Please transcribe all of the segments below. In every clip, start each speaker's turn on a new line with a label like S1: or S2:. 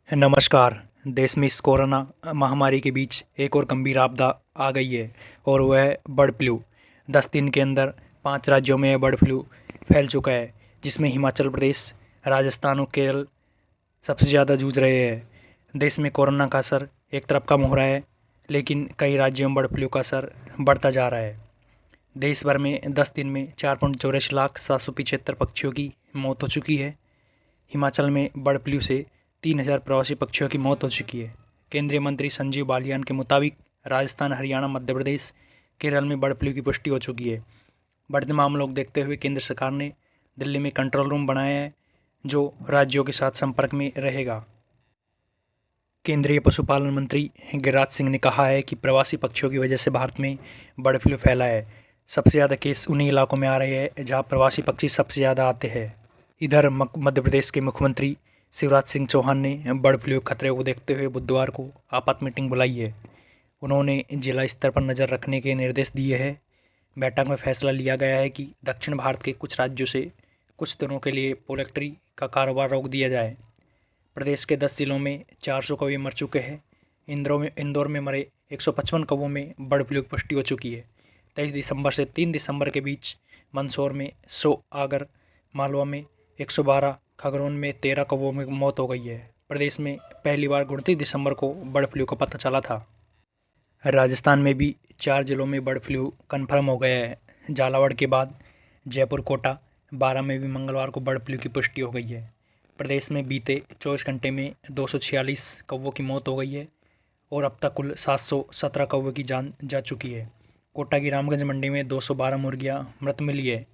S1: नमस्कार। देश में इस कोरोना महामारी के बीच एक और गंभीर आपदा आ गई है और वह है बर्ड फ्लू। 10 दिन के अंदर 5 राज्यों में बर्ड फ्लू फैल चुका है, जिसमें हिमाचल प्रदेश, राजस्थान और केरल सबसे ज़्यादा जूझ रहे हैं। देश में कोरोना का असर एक तरफ कम हो रहा है, लेकिन कई राज्यों में बर्ड फ्लू का असर बढ़ता जा रहा है। देश भर में 10 दिन में 4,84,775 पक्षियों की मौत हो चुकी है। हिमाचल में बर्ड फ्लू से 3,000 प्रवासी पक्षियों की मौत हो चुकी है। केंद्रीय मंत्री संजीव बालियान के मुताबिक राजस्थान, हरियाणा, मध्य प्रदेश, केरल में बर्ड फ्लू की पुष्टि हो चुकी है। बढ़ते मामलों को देखते हुए केंद्र सरकार ने दिल्ली में कंट्रोल रूम बनाया है, जो राज्यों के साथ संपर्क में रहेगा। केंद्रीय पशुपालन मंत्री गिरिराज सिंह ने कहा है कि प्रवासी पक्षियों की वजह से भारत में बर्ड फ्लू फैला है। सबसे ज़्यादा केस उन्हीं इलाकों में आ रहे हैं जहाँ प्रवासी पक्षी सबसे ज़्यादा आते हैं। इधर मध्य प्रदेश के मुख्यमंत्री शिवराज सिंह चौहान ने बर्ड फ्लू के खतरे को देखते हुए बुधवार को आपात मीटिंग बुलाई है। उन्होंने जिला स्तर पर नज़र रखने के निर्देश दिए हैं। बैठक में फैसला लिया गया है कि दक्षिण भारत के कुछ राज्यों से कुछ दिनों के लिए पोल्ट्री का कारोबार रोक दिया जाए। प्रदेश के 10 जिलों में 400 कौवे मर चुके हैं। इंदौर में मरे 155 कौवों में बर्ड फ्लू की पुष्टि हो चुकी है। 23 दिसंबर से 3 दिसंबर के बीच मंदसौर में 100, आगर मालवा में 112, खगरोन में 13 कौवों में मौत हो गई है। प्रदेश में पहली बार 29 दिसंबर को बर्ड फ्लू का पता चला था। राजस्थान में भी 4 जिलों में बर्ड फ्लू कन्फर्म हो गया है। झालावाड़ के बाद जयपुर, कोटा, बारां में भी मंगलवार को बर्ड फ्लू की पुष्टि हो गई है। प्रदेश में बीते 24 घंटे में 246 कौवों की मौत हो गई है और अब तक कुल 717 कौवों की जान जा चुकी है। कोटा की रामगंज मंडी में 212 मुर्गियां मृत मिली है।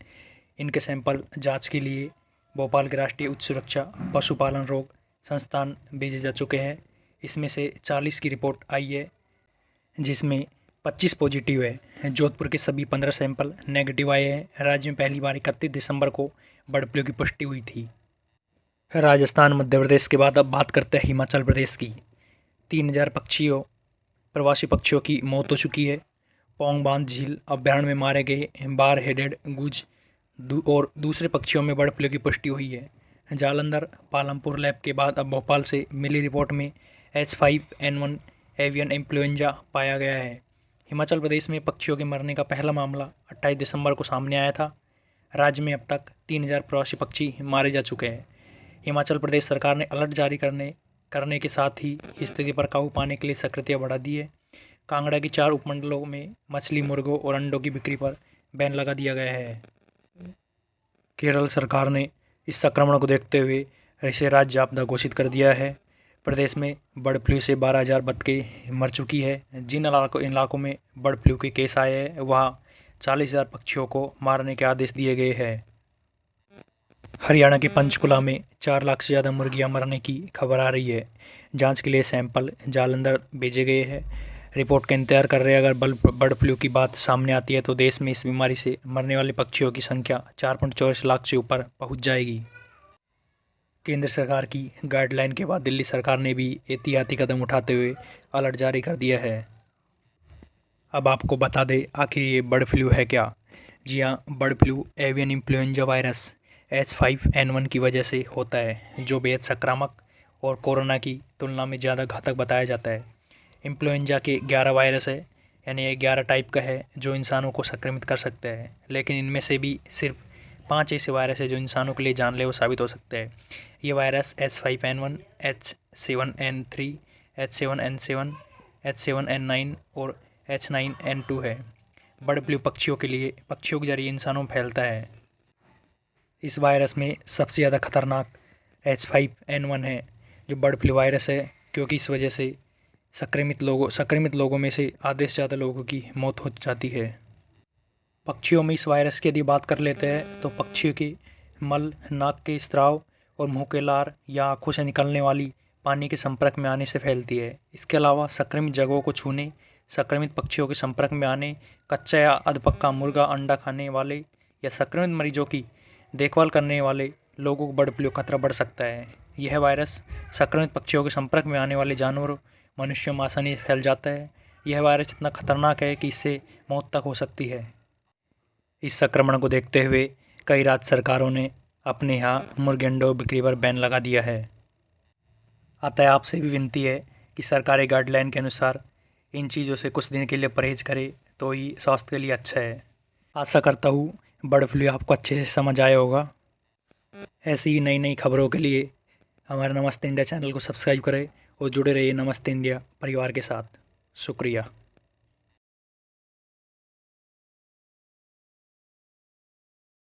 S1: इनके सैंपल जांच के लिए भोपाल के राष्ट्रीय उच्च सुरक्षा पशुपालन रोग संस्थान भेजे जा चुके हैं। इसमें से 40 की रिपोर्ट आई है, जिसमें 25 पॉजिटिव है। जोधपुर के सभी 15 सैंपल नेगेटिव आए हैं। राज्य में पहली बार 31 दिसंबर को बर्ड फ्लू की पुष्टि हुई थी। राजस्थान, मध्य प्रदेश के बाद अब बात करते हैं हिमाचल प्रदेश की। 3,000 प्रवासी पक्षियों की मौत हो चुकी है। पौंग बांध झील अभ्यारण्य में मारे गए बार हेडेड गुज और दूसरे पक्षियों में बर्ड फ्लू की पुष्टि हुई है। जालंधर, पालमपुर लैब के बाद अब भोपाल से मिली रिपोर्ट में H5N1 एवियन इन्फ्लुएंजा पाया गया है। हिमाचल प्रदेश में पक्षियों के मरने का पहला मामला 28 दिसंबर को सामने आया था। राज्य में अब तक 3,000 प्रवासी पक्षी मारे जा चुके हैं। हिमाचल प्रदेश सरकार ने अलर्ट जारी करने के साथ ही स्थिति पर काबू पाने के लिए सक्रियता बढ़ा दी है। कांगड़ा के 4 उपमंडलों में मछली, मुर्गों और अंडों की बिक्री पर बैन लगा दिया गया है। केरल सरकार ने इस संक्रमण को देखते हुए इसे राज्य आपदा घोषित कर दिया है। प्रदेश में बर्ड फ्लू से 12,000 बतखें मर चुकी है। जिन इलाकों में बर्ड फ्लू के केस आए हैं, वहाँ 40,000 पक्षियों को मारने के आदेश दिए गए हैं। हरियाणा के पंचकुला में 4 लाख से ज़्यादा मुर्गियां मरने की खबर आ रही है। जांच के लिए सैंपल जालंधर भेजे गए हैं। रिपोर्ट का इंतजार कर रहे हैं। अगर बर्ड फ्लू की बात सामने आती है तो देश में इस बीमारी से मरने वाले पक्षियों की संख्या 4.24 लाख से ऊपर पहुंच जाएगी। केंद्र सरकार की गाइडलाइन के बाद दिल्ली सरकार ने भी एहतियाती कदम उठाते हुए अलर्ट जारी कर दिया है। अब आपको बता दें आखिर ये बर्ड फ्लू है क्या। जी हाँ, bird flu avian influenza virus H5N1 की वजह से होता है, जो बेहद संक्रामक और कोरोना की तुलना में ज़्यादा घातक बताया जाता है। इन्फ्लुएंजा के 11 वायरस है, यानी ये 11 टाइप का है जो इंसानों को संक्रमित कर सकते हैं, लेकिन इनमें से भी सिर्फ 5 ऐसे वायरस है जो इंसानों के लिए जानलेवा साबित हो सकते हैं। ये virus H5N1, H7N3, H7N7, H7N9 और H9N2 है। बर्ड फ्लू पक्षियों के जरिए इंसानों में फैलता है। इस वायरस में सबसे ज़्यादा खतरनाक H5N1 है, जो बर्ड फ्लू वायरस है, क्योंकि इस वजह से संक्रमित लोगों में से आधे से ज़्यादा लोगों की मौत हो जाती है। पक्षियों में इस वायरस की यदि बात कर लेते हैं तो पक्षियों के मल, नाक के स्राव और मुंह के लार या आँखों से निकलने वाली पानी के संपर्क में आने से फैलती है। इसके अलावा संक्रमित जगहों को छूने, संक्रमित पक्षियों के संपर्क में आने, कच्चा या अधपक्का मुर्गा अंडा खाने वाले या संक्रमित मरीजों की देखभाल करने वाले लोगों को बर्ड फ्लू खतरा बढ़ सकता है। यह वायरस संक्रमित पक्षियों के संपर्क में आने वाले जानवरों, मनुष्यों में आसानी से फैल जाता है। यह वायरस इतना खतरनाक है कि इससे मौत तक हो सकती है। इस संक्रमण को देखते हुए कई राज्य सरकारों ने अपने यहाँ मुर्गी अंडों बिक्री पर बैन लगा दिया है। अतः आपसे भी विनती है कि सरकारी गाइडलाइन के अनुसार इन चीज़ों से कुछ दिन के लिए परहेज करें तो ही स्वास्थ्य के लिए अच्छा है। आशा करता हूँ बर्ड फ्लू आपको अच्छे से समझ आया होगा। ऐसी ही नई नई खबरों के लिए हमारे नमस्ते इंडिया चैनल को सब्सक्राइब करें और जुड़े रहिए नमस्ते इंडिया परिवार के साथ। शुक्रिया।